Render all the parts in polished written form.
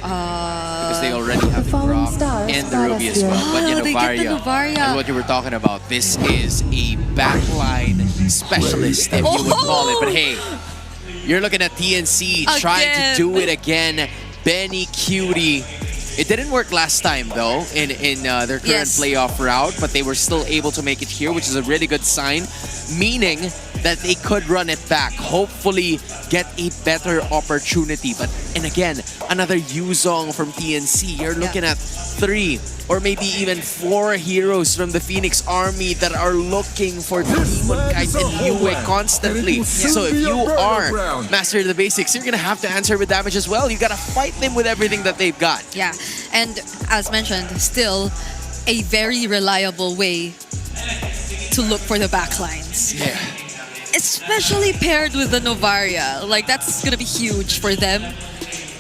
Because they already have the Grok and the Ruby as well. But you know, Varia, and what you were talking about, this is a backline specialist, if you would call it. But hey, you're looking at TNC trying to do it again. Benny Cutie. It didn't work last time though in their current playoff route, but they were still able to make it here, which is a really good sign, meaning that they could run it back, hopefully get a better opportunity. But, and again, another Yuzong from TNC. You're looking at 3 or maybe even 4 heroes from the Phoenix Army that are looking for Demon Kite and Yue constantly. So if you are Master of the Basics, you're gonna have to answer with damage as well. You gotta fight them with everything that they've got. Yeah, and as mentioned, still a very reliable way to look for the backlines. Yeah. Especially paired with the Novaria. Like, that's gonna be huge for them.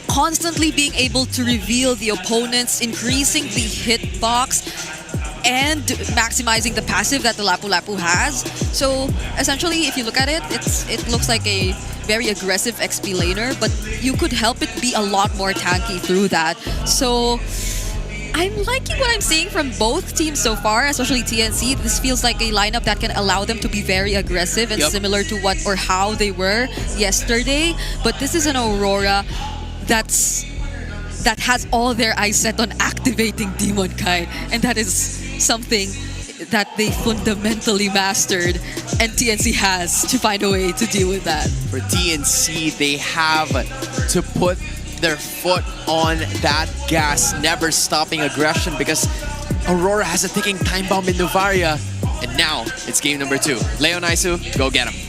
Constantly being able to reveal the opponents, increasing the hitbox, and maximizing the passive that the Lapu Lapu has. So essentially, if you look at it, it looks like a very aggressive XP laner, but you could help it be a lot more tanky through that. So I'm liking what I'm seeing from both teams so far, especially TNC. This feels like a lineup that can allow them to be very aggressive and similar to what or how they were yesterday. But this is an Aurora that has all their eyes set on activating Demon Kite, and that is something that they fundamentally mastered, and TNC has to find a way to deal with that. For TNC, they have to put their foot on that gas, never stopping aggression, because Aurora has a ticking time bomb in Novaria, and now it's game number 2. Leonaisu, go get him.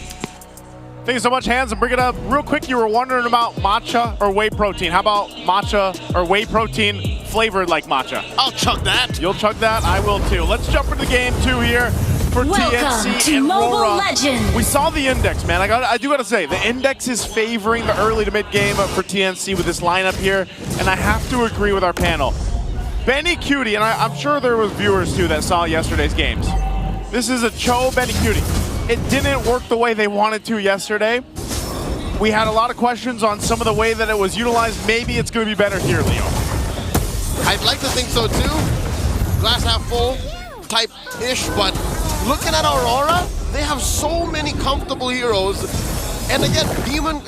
Thank you so much, Hans. And bring it up real quick. You were wondering about matcha or whey protein. How about matcha or whey protein flavored like matcha? I'll chug that. You'll chug that? I will too. Let's jump into game 2 here for TNC to and Mobile Aurora. Legends. We saw the index, man. I do gotta say, the index is favoring the early to mid game for TNC with this lineup here, and I have to agree with our panel. Benny Cutie, and I'm sure there was viewers too that saw yesterday's games. This is a Cho Benny Cutie. It didn't work the way they wanted to yesterday. We had a lot of questions on some of the way that it was utilized. Maybe it's going to be better here, Leo. I'd like to think so too. Glass half full type-ish, but looking at Aurora, they have so many comfortable heroes. And again, Demon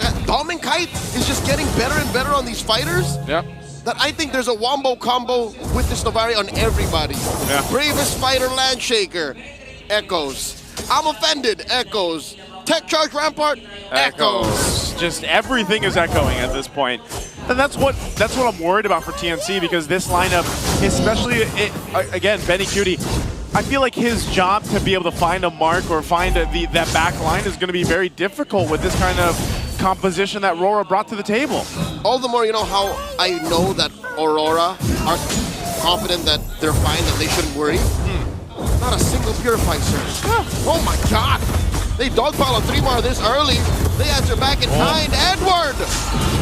Kite is just getting better and better on these fighters. Yep. That I think there's a wombo combo with this Novaria on everybody. Yeah. Bravest fighter, Landshaker, echoes. I'm offended, echoes. Tech charge Rampart, echoes. Just everything is echoing at this point. And that's what I'm worried about for TNC, because this lineup, especially, again, Benny Cutie, I feel like his job to be able to find a mark or find that back line is going to be very difficult with this kind of composition that Aurora brought to the table. All the more, you know, how I know that Aurora are confident that they're fine, that they shouldn't worry. Not a single Purify surge. Oh my god! They dogpile on 3-bar this early. They answer back in kind. Edward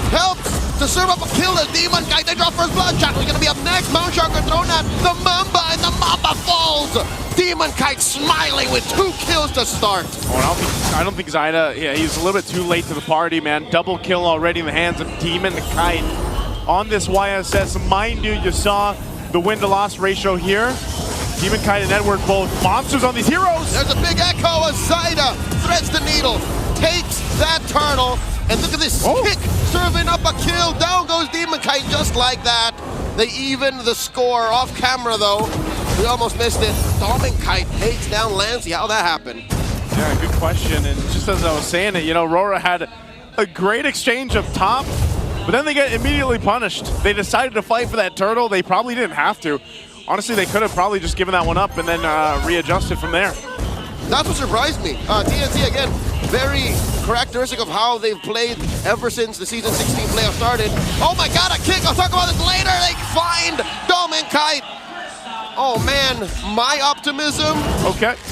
helps to serve up a kill as Demon Kite. They draw first blood. Chatter's gonna be up next. Mount Shark are thrown at the Mamba, and the Mamba falls. Demon Kite smiling with 2 kills to start. Oh, I don't think Zyda, he's a little bit too late to the party, man. Double kill already in the hands of Demon Kite on this YSS. Mind you saw the win-to-loss ratio here. Demon Kite and Edward both monsters on these heroes. There's a big echo as Zyda threads the needle, takes that turtle, and look at this kick, serving up a kill. Down goes Demon Kite just like that. They even the score off camera though. We almost missed it. Demon Kite takes down Lancey. How that happened? Yeah, good question. And just as I was saying it, you know, Aurora had a great exchange up top, but then they get immediately punished. They decided to fight for that turtle. They probably didn't have to. Honestly, they could have probably just given that one up and then readjusted from there. That's what surprised me. TNC, again, very characteristic of how they've played ever since the Season 16 playoff started. Oh my god, a kick! I'll talk about this later! They find Demon Kite! Oh man, my optimism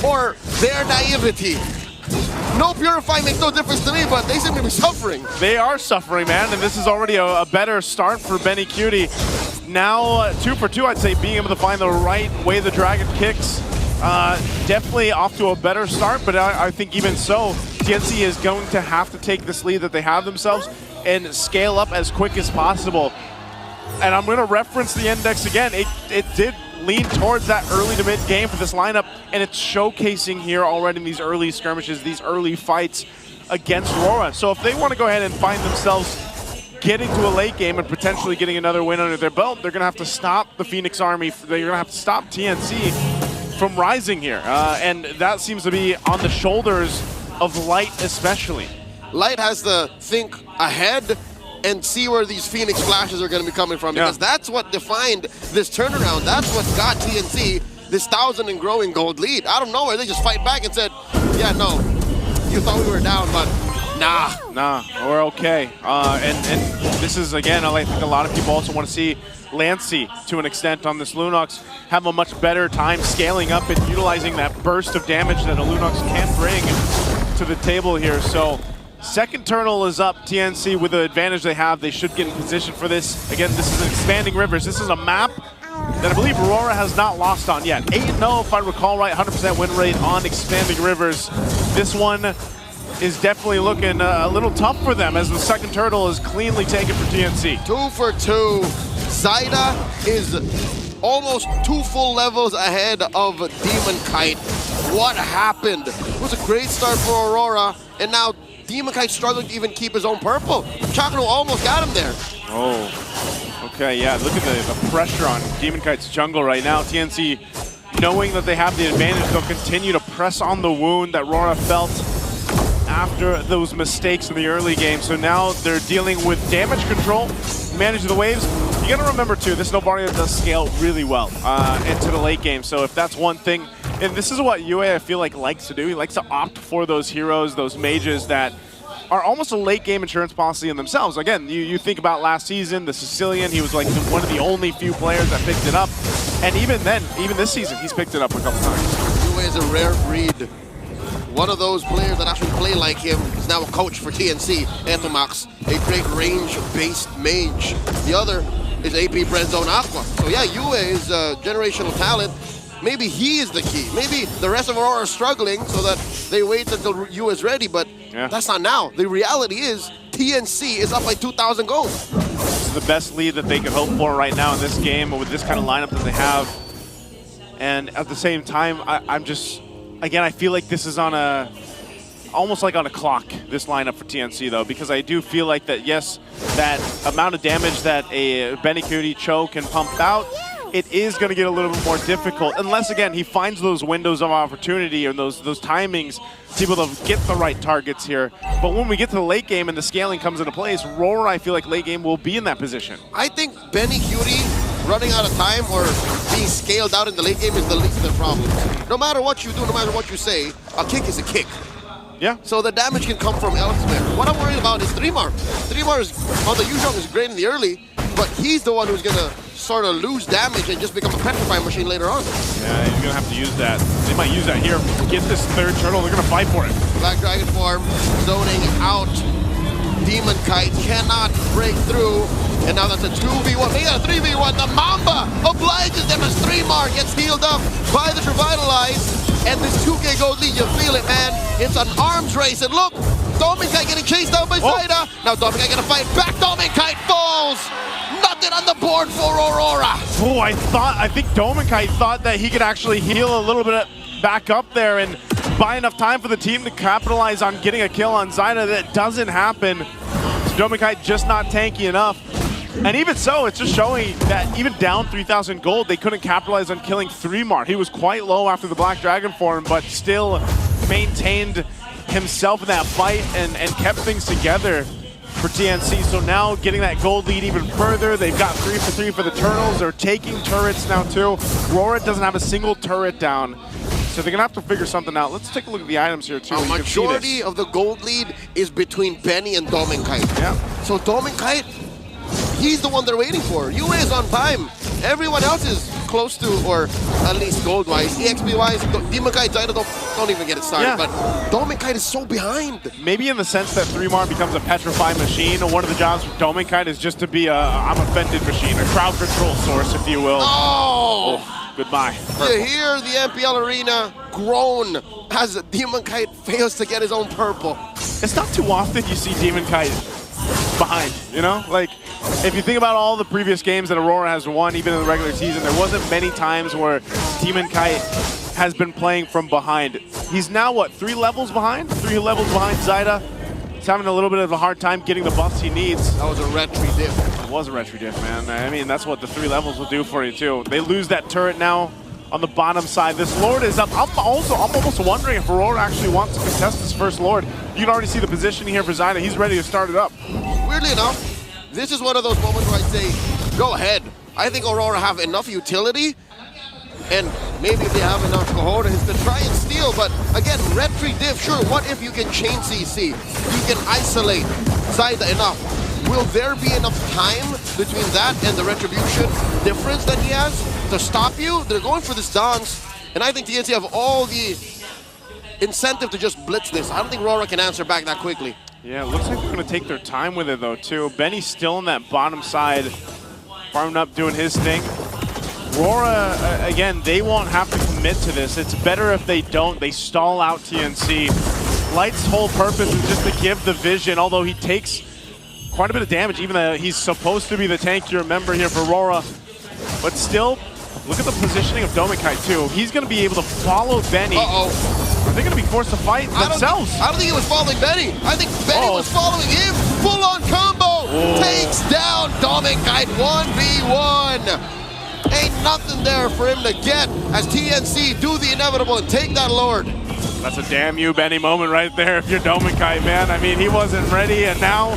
or their naivety. No Purify makes no difference to me, but they seem to be suffering. They are suffering, man, and this is already a better start for Benny Cutie. Now 2 for 2, I'd say, being able to find the right way the Dragon kicks. Definitely off to a better start, but I think even so, TNC is going to have to take this lead that they have themselves and scale up as quick as possible. And I'm going to reference the index again. It did lean towards that early to mid game for this lineup, and it's showcasing here already in these early skirmishes, these early fights against AURORA. So if they want to go ahead and find themselves getting to a late game and potentially getting another win under their belt, they're going to have to stop the Phoenix Army. They're going to have to stop TNC from rising here. And that seems to be on the shoulders of Light especially. Light has to think ahead and see where these Phoenix flashes are going to be coming from, because that's what defined this turnaround. That's what got TNC this 1,000 and growing gold lead. Out of nowhere, they just fight back and said, yeah, no, you thought we were down, but nah, we're okay. And this is, again, I think a lot of people also want to see Lancey, to an extent, on this Lunox have a much better time scaling up and utilizing that burst of damage that a Lunox can bring to the table here. So second Eternal is up. TNC, with the advantage they have, they should get in position for this. Again, this is Expanding Rivers. This is a map that I believe AURORA has not lost on yet. 8-0, if I recall right, 100% win rate on Expanding Rivers. This one is definitely looking a little tough for them, as the second turtle is cleanly taken for TNC. 2 for 2. Zyda is almost 2 full levels ahead of Demon Kite. What happened? It was a great start for AURORA, and now Demon Kite struggling to even keep his own purple. Chakra almost got him there. Oh, okay, yeah, look at the pressure on Demon Kite's jungle right now. TNC, knowing that they have the advantage, they'll continue to press on the wound that AURORA felt after those mistakes in the early game. So now they're dealing with damage control, manage the waves. You gotta remember too, this Novaria does scale really well into the late game. So if that's one thing, and this is what UA, I feel like, likes to do. He likes to opt for those heroes, those mages that are almost a late game insurance policy in themselves. Again, you think about last season, the Sicilian, he was like one of the only few players that picked it up. And even then, even this season, he's picked it up a couple times. UA is a rare breed. One of those players that actually play like him is now a coach for TNC, Etomax, a great range-based mage. The other is AP Brenzone Aqua. So yeah, UA is a generational talent. Maybe he is the key. Maybe the rest of AURORA are struggling so that they wait until UA is ready, but that's not now. The reality is TNC is up by 2,000 gold. This is the best lead that they could hope for right now in this game with this kind of lineup that they have. And at the same time, I'm just, again, I feel like this is on a, almost like on a clock, this lineup for TNC though, because I do feel like that, yes, that amount of damage that a Benny Cutie Cho can pump out, it is going to get a little bit more difficult, unless, again, he finds those windows of opportunity or those timings to be able to get the right targets here. But when we get to the late game and the scaling comes into place, AURORA, I feel like late game will be in that position. I think Benny Cutie running out of time or being scaled out in the late game is the least of their problems. No matter what you do, no matter what you say, a kick is a kick. Yeah. So the damage can come from elsewhere. What I'm worried about is 3mar. 3mar is, on the Yuzhong, is great in the early, but he's the one who's going to sort of lose damage and just become a petrifying machine later on. Yeah, he's going to have to use that. They might use that here. Get this third turtle, they're going to fight for it. Black Dragon form, zoning out. Demon Kite cannot break through. And now that's a 2v1. They got a 3v1. The Mamba obliges them as 3mar gets healed up by the Revitalize. And this 2k gold lead, you feel it, man. It's an arms race. And look, Dominkite getting chased down by Zyda. Now Dominkite gonna fight back. Dominkite falls. Nothing on the board for AURORA. Oh, I think Dominkite thought that he could actually heal a little bit back up there and buy enough time for the team to capitalize on getting a kill on Zyda. That doesn't happen. Dominkite just not tanky enough. And even so, it's just showing that even down 3,000 gold, they couldn't capitalize on killing 3mar. He was quite low after the Black Dragon form, but still maintained himself in that fight and kept things together for TNC. So now getting that gold lead even further. They've got 3 for 3 for the turtles. They're taking turrets now too. AURORA doesn't have a single turret down. So they're gonna have to figure something out. Let's take a look at the items here too. A majority of the gold lead is between Benny and Dominkite. Yeah. So Dominkite, he's the one they're waiting for. UA is on time. Everyone else is close to, or at least gold-wise. EXP-wise, Demon Kite, Zyda don't even get it started. But Dominkite is so behind. Maybe in the sense that 3mar becomes a petrified machine, one of the jobs for Dominkite is just to be a I'm offended machine, a crowd control source, if you will. Oh! Goodbye. You hear the MPL arena groan as Demon Kite fails to get his own purple. It's not too often you see Demon Kite behind, you know? Like, if you think about all the previous games that Aurora has won, even in the regular season, there wasn't many times where TNC has been playing from behind. He's now, what, 3 levels behind? 3 levels behind Zyda. He's having a little bit of a hard time getting the buffs he needs. That was a retry diff. It was a retry diff, man. I mean, that's what the 3 levels will do for you, too. They lose that turret now on the bottom side. This Lord is up. I'm almost wondering if Aurora actually wants to contest this first Lord. You can already see the positioning here for Zyda. He's ready to start it up. Weirdly enough, this is one of those moments where I'd say, go ahead. I think Aurora have enough utility, and maybe they have enough cojones to try and steal, but again, retry diff, sure, what if you can chain CC? You can isolate Zyda enough. Will there be enough time between that and the retribution difference that he has to stop you? They're going for this dance, and I think TNC have all the incentive to just blitz this. I don't think Aurora can answer back that quickly. Yeah, it looks like they're going to take their time with it, though, too. Benny's still on that bottom side, farming up, doing his thing. Aurora, again, they won't have to commit to this. It's better if they don't. They stall out TNC. Light's whole purpose is just to give the vision, although he takes quite a bit of damage, even though he's supposed to be the tank, you remember, here for Aurora. But still, look at the positioning of Domikai, too. He's going to be able to follow Benny. Are they going to be forced to fight themselves? I don't think he was following Benny. I think Benny was following him. Full-on combo. Takes down Domikai 1v1. Ain't nothing there for him to get as TNC do the inevitable and take that Lord. That's a damn you, Benny moment right there if you're Domikai, man. I mean, he wasn't ready, and now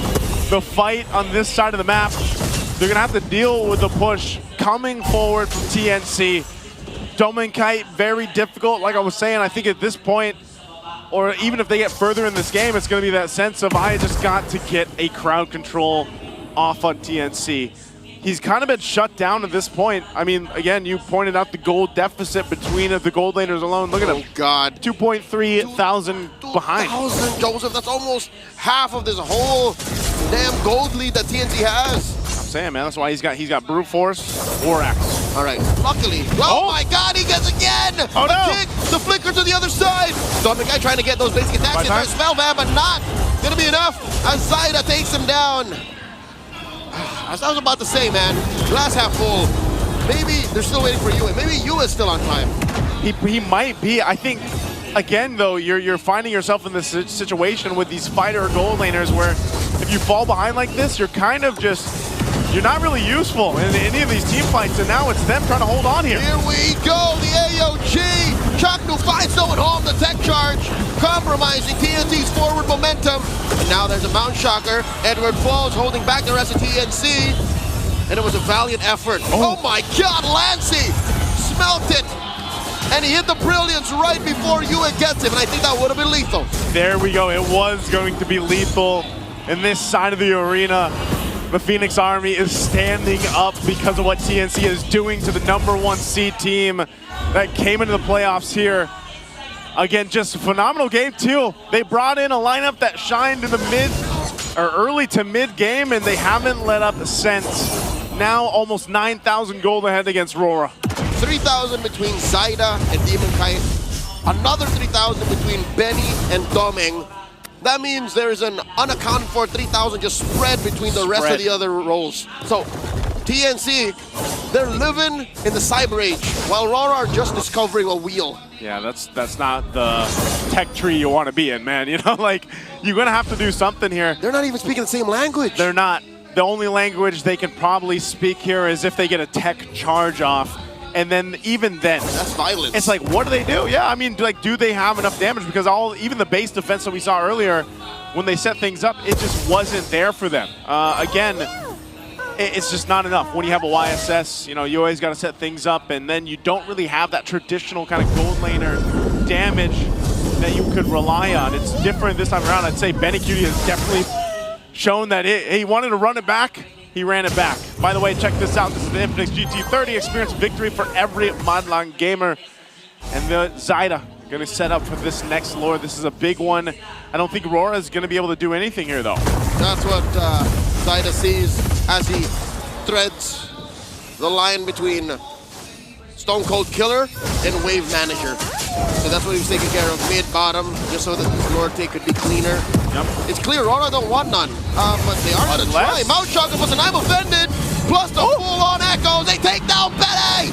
the fight on this side of the map, they're going to have to deal with the push coming forward from TNC. Domikai, very difficult. Like I was saying, I think at this point, or even if they get further in this game, it's going to be that sense of I just got to get a crowd control off on TNC. He's kind of been shut down at this point. I mean, again, you pointed out the gold deficit between the gold laners alone. Look at him. Oh, God. 2.3 thousand behind. 2,000, Joseph. That's almost half of this whole damn gold lead that TNC has. I'm saying, man, that's why he's got brute force, Orax. All right, luckily. Oh my God, he gets again! Oh no! Kick, the flicker to the other side. Domikai trying to get those basic attacks in there. Spell ban, but not gonna be enough as Zyda takes him down. As I was about to say, man, glass half full. Maybe they're still waiting for you, and maybe you is still on time. He might be. I think, again, though, you're finding yourself in this situation with these fighter gold laners where if you fall behind like this, you're kind of just, you're not really useful in any of these team fights, and now it's them trying to hold on here. Here we go, the AOG. Chaknu finds no one home, the tech charge, compromising TNC's forward momentum. And now there's a Mount Shocker. Edward falls, holding back the rest of TNC. And it was a valiant effort. Oh my God, Lancey smelt it. And he hit the brilliance right before Yue gets him, and I think that would have been lethal. There we go, it was going to be lethal. In this side of the arena, the Phoenix Army is standing up because of what TNC is doing to the #1 seed team that came into the playoffs here. Again, just a phenomenal game too. They brought in a lineup that shined in the early to mid game, and they haven't let up since. Now almost 9,000 gold ahead against Aurora. 3,000 between Zyda and Demon Kite. Another 3,000 between Benny and Doming. That means there's an unaccounted for 3,000 just spread between the rest of the other roles. So TNC, they're living in the cyber age, while Aurora are just discovering a wheel. Yeah, that's not the tech tree you want to be in, man. You know, like, you're going to have to do something here. They're not even speaking the same language. They're not. The only language they can probably speak here is if they get a tech charge off. And then even then, that's violence. It's like, what do they do? Yeah, I mean, like, do they have enough damage? Because even the base defense that we saw earlier, when they set things up, it just wasn't there for them. Again, it's just not enough. When you have a YSS, you know, you always got to set things up, and then you don't really have that traditional kind of gold laner damage that you could rely on. It's different this time around. I'd say Benny Cutie has definitely shown that he wanted to run it back. He ran it back. By the way, check this out. This is the Infinix GT30. Experience victory for every Madlang gamer. And the Zyda going to set up for this next Lord. This is a big one. I don't think Aurora is going to be able to do anything here, though. That's what Zyda sees as he threads the line between Stone Cold Killer and Wave Manager. So that's what he was taking care of, mid, bottom, just so that this Lord take could be cleaner. Yep. It's clear Aurora don't want none, but they are going to try. Mouth Shotgun was an I'm offended, plus the full-on echoes. They take down Benny!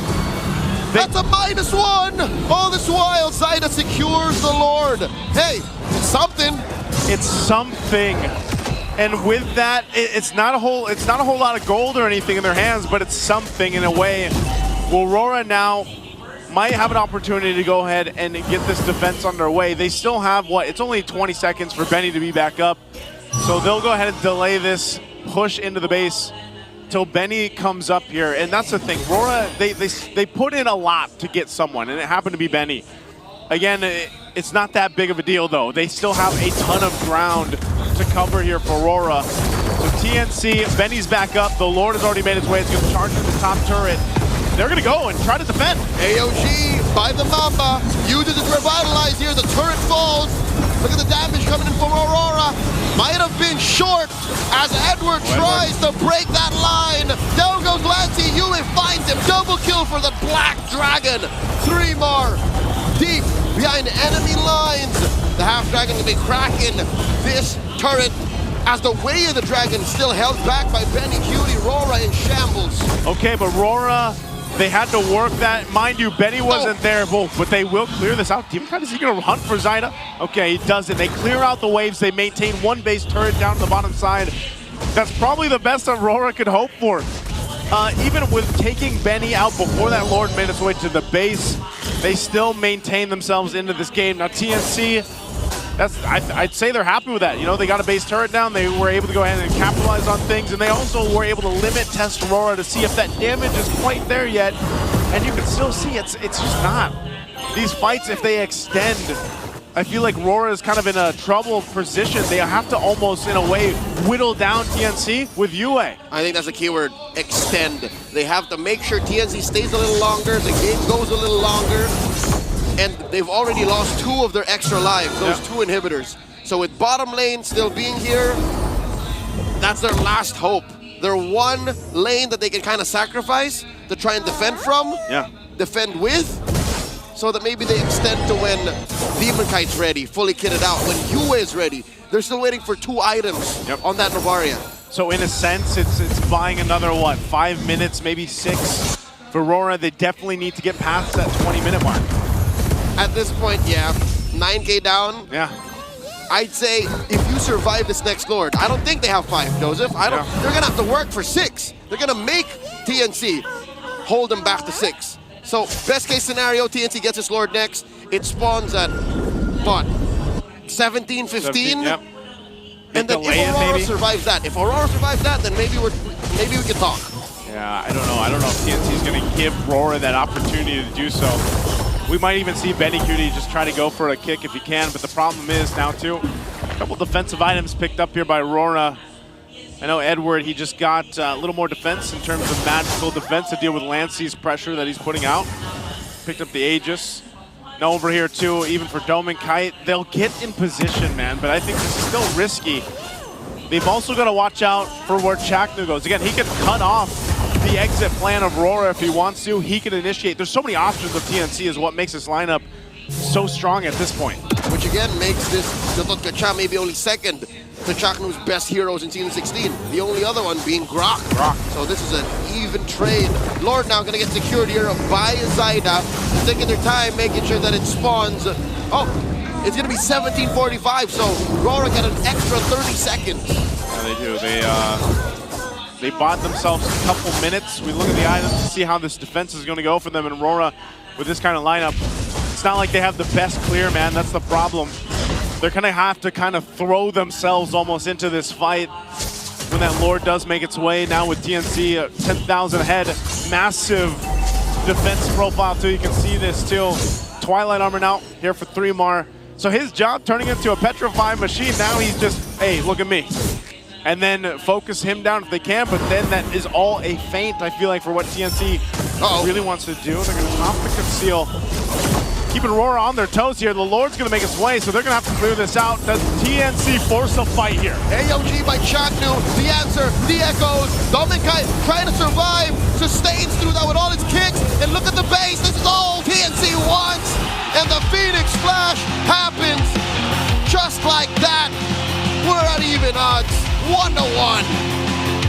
That's a -1! All this while, Zaida secures the Lord. Hey, it's something. It's something. And with that, it's not a whole lot of gold or anything in their hands, but it's something in a way. Well, Aurora now might have an opportunity to go ahead and get this defense underway. They still have, what, it's only 20 seconds for Benny to be back up. So they'll go ahead and delay this push into the base till Benny comes up here. And that's the thing, Aurora, they put in a lot to get someone, and it happened to be Benny. Again, it's not that big of a deal though. They still have a ton of ground to cover here for Aurora. So TNC, Benny's back up. The Lord has already made its way. It's going to charge at the top turret. They're going to go and try to defend. AOG by the Mamba uses it to revitalize here. The turret falls. Look at the damage coming in from Aurora. Might have been short as Edward tries to break that line. Down goes Lancey. Yue finds him. Double kill for the Black Dragon. 3 more deep behind enemy lines. The Half Dragon will be cracking this turret as the way of the dragon still held back by Benny Cutie. Aurora in shambles. Okay, but Aurora, they had to work that. Mind you, Benny wasn't there, but they will clear this out. Demonkai, is he going to hunt for Zaida? Okay, he does it. They clear out the waves. They maintain one base turret down to the bottom side. That's probably the best Aurora could hope for. Even with taking Benny out before that Lord made its way to the base, they still maintain themselves into this game. Now TNC, I'd say they're happy with that. You know, they got a base turret down. They were able to go ahead and capitalize on things, and they also were able to limit test Aurora to see if that damage is quite there yet. And you can still see it's just not. These fights, if they extend, I feel like Aurora is kind of in a troubled position. They have to almost, in a way, whittle down TNC with Yue. I think that's the keyword, extend. They have to make sure TNC stays a little longer, the game goes a little longer, and they've already lost 2 of their extra lives, those 2 inhibitors. So with bottom lane still being here, that's their last hope. Their one lane that they can kind of sacrifice to try and defend from, defend with, so that maybe they extend to when Demonkite's ready, fully kitted out, when Yue is ready. They're still waiting for 2 items on that Novaria. So in a sense, it's buying another, what, 5 minutes, maybe 6? For Aurora, they definitely need to get past that 20-minute mark. At this point, 9K down. Yeah. I'd say if you survive this next Lord, I don't think they have 5, Joseph. They're gonna have to work for 6. They're gonna make TNC hold them back to 6. So best case scenario, TNC gets his Lord next. It spawns at, what, 17, 15? Yep. And then if Aurora survives that, then maybe we can talk. Yeah, I don't know. I don't know if TNC is going to give Aurora that opportunity to do so. We might even see Benny Cutie just try to go for a kick if he can, but the problem is now too, a couple defensive items picked up here by Aurora. I know Edward, he just got a little more defense in terms of magical defense to deal with Lancey's pressure that he's putting out. Picked up the Aegis. Now over here too, even for Demonkite, they'll get in position, man, but I think this is still risky. They've also got to watch out for where Chaknu goes. Again, he can cut off the exit plan of Aurora if he wants to. He can initiate. There's so many options of TNC is what makes this lineup so strong at this point. Which again makes this Gacha maybe only second to Chaknu's best heroes in Season 16. The only other one being Grok. So this is an even trade. Lord now gonna get secured here by Zaida. Taking their time, making sure that it spawns. Oh, it's gonna be 17:45, so Aurora get an extra 30 seconds. Yeah, they do. They bought themselves a couple minutes. We look at the items to see how this defense is gonna go for them, and Aurora with this kind of lineup, it's not like they have the best clear, man. That's the problem. They're gonna have to kind of throw themselves almost into this fight when that Lord does make its way. Now with TNC 10,000 ahead, massive defense profile too. You can see this too. Twilight Armor now here for 3 more. So his job turning into a petrified machine. Now he's just, hey, look at me. And then focus him down if they can, but then that is all a feint, I feel like, for what TNC really wants to do. They're gonna pop the conceal. Keeping Aurora on their toes here. The Lord's gonna make its way, so they're gonna have to clear this out. Does TNC force a fight here? AOG by Chaknu, the answer, the echoes. Demonkite trying to survive, sustains through that with all his kicks, and look at the base. This is all TNC wants. and the Phoenix Flash happens just like that. We're at even odds, 1-1.